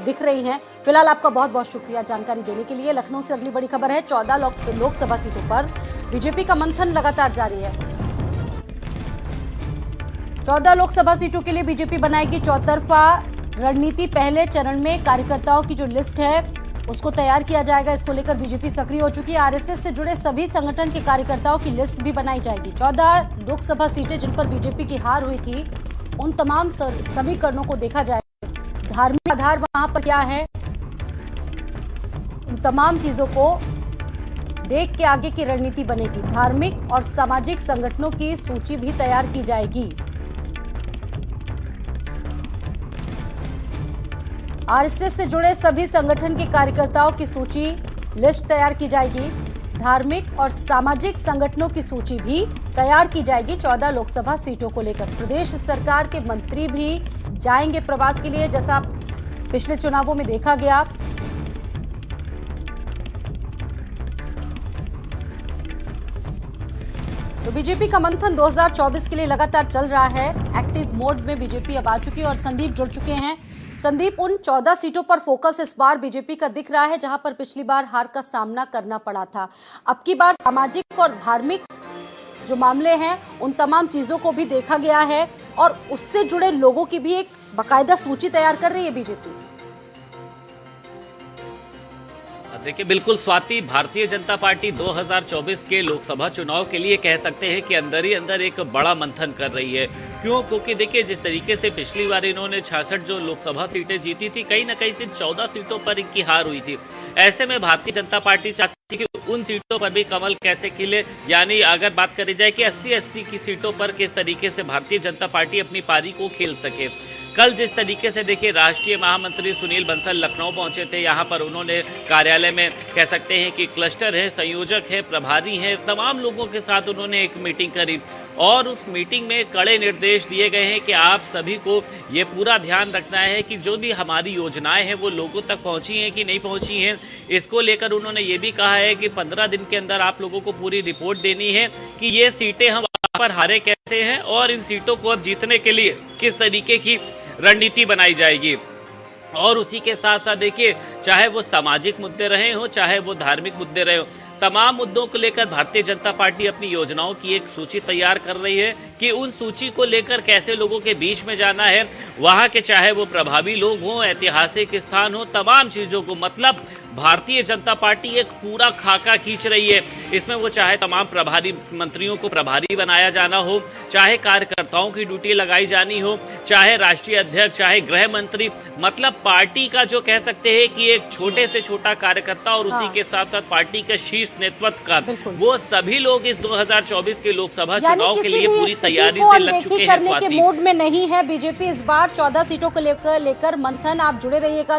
दिख रही हैं। फिलहाल आपका बहुत बहुत शुक्रिया जानकारी देने के लिए। लखनऊ से अगली बड़ी खबर है। 14 लोकसभा सीटों पर बीजेपी का मंथन लगातार जारी है। 14 लोकसभा सीटों के लिए बीजेपी बनाएगी चौतरफा रणनीति। पहले चरण में कार्यकर्ताओं की जो लिस्ट है उसको तैयार किया जाएगा। इसको लेकर बीजेपी सक्रिय हो चुकी है। आरएसएस से जुड़े सभी संगठन के कार्यकर्ताओं की लिस्ट भी बनाई जाएगी। 14 लोकसभा सीटें जिन पर बीजेपी की हार हुई थी, उन तमाम समीकरणों को देखा जाएगा। धार्मिक आधार वहां पर क्या है, उन तमाम चीजों को देख के आगे की रणनीति बनेगी। धार्मिक और सामाजिक संगठनों की सूची भी तैयार की जाएगी। आरएसएस से जुड़े सभी संगठन के कार्यकर्ताओं की सूची लिस्ट तैयार की जाएगी। धार्मिक और सामाजिक संगठनों की सूची भी तैयार की जाएगी। 14 लोकसभा सीटों को लेकर प्रदेश सरकार के मंत्री भी जाएंगे प्रवास के लिए, जैसा पिछले चुनावों में देखा गया। तो बीजेपी का मंथन 2024 के लिए लगातार चल रहा है। एक्टिव मोड में बीजेपी अब आ चुकी है और संदीप जुड़ चुके हैं। संदीप, उन 14 सीटों पर फोकस इस बार बीजेपी का दिख रहा है जहां पर पिछली बार हार का सामना करना पड़ा था। अब की बार सामाजिक और धार्मिक जो मामले हैं उन तमाम चीजों को भी देखा गया है और उससे जुड़े लोगों की भी एक बाकायदा सूची तैयार कर रही है बीजेपी। देखिए, बिल्कुल स्वाति, भारतीय जनता पार्टी 2024 के लोकसभा चुनाव के लिए कह सकते हैं कि अंदर ही अंदर एक बड़ा मंथन कर रही है। क्यों? क्योंकि देखिए, जिस तरीके से पिछली बार इन्होंने 66 जो लोकसभा सीटें जीती थी, कहीं ना कहीं से 14 सीटों पर इनकी हार हुई थी। ऐसे में भारतीय जनता पार्टी चाहती है कि उन सीटों पर भी कमल कैसे खिले। यानी अगर बात करी जाए कि 80-80 की सीटों पर किस तरीके से भारतीय जनता पार्टी अपनी पारी को खेल सके। कल जिस तरीके से देखिए राष्ट्रीय महामंत्री सुनील बंसल लखनऊ पहुंचे थे, यहां पर उन्होंने कार्यालय में कह सकते हैं कि क्लस्टर है, संयोजक है, प्रभारी हैं, तमाम लोगों के साथ उन्होंने एक मीटिंग करी और उस मीटिंग में कड़े निर्देश दिए गए हैं कि आप सभी को ये पूरा ध्यान रखना है कि जो भी हमारी योजनाएं हैं वो लोगों तक पहुंची हैं कि नहीं पहुंची हैं। इसको लेकर उन्होंने ये भी कहा है कि 15 दिन के अंदर आप लोगों को पूरी रिपोर्ट देनी है कि ये सीटें हम पर हारे कैसे हैं और इन सीटों को अब जीतने के लिए किस तरीके की रणनीति बनाई जाएगी। और उसी के साथ साथ देखिए, चाहे वो सामाजिक मुद्दे रहे हो, चाहे वो धार्मिक मुद्दे रहे हो, तमाम मुद्दों को लेकर भारतीय जनता पार्टी अपनी योजनाओं की एक सूची तैयार कर रही है कि उन सूची को लेकर कैसे लोगों के बीच में जाना है। वहां के चाहे वो प्रभावी लोग हों, ऐतिहासिक स्थान हो, तमाम चीजों को मतलब भारतीय जनता पार्टी एक पूरा खाका खींच रही है। इसमें वो चाहे तमाम प्रभारी मंत्रियों को प्रभारी बनाया जाना हो, चाहे कार्यकर्ताओं की ड्यूटी लगाई जानी हो, चाहे राष्ट्रीय अध्यक्ष, चाहे गृह मंत्री, मतलब पार्टी का जो कह सकते हैं कि एक छोटे से छोटा कार्यकर्ता और उसी के साथ साथ पार्टी का शीर्ष नेतृत्व का, वो सभी लोग इस 2024 के लोकसभा चुनाव के लिए पूरी तैयारी से लग चुके हैं। करने के मूड में नहीं है बीजेपी इस बार। 14 सीटों को लेकर मंथन। आप जुड़े रहिएगा।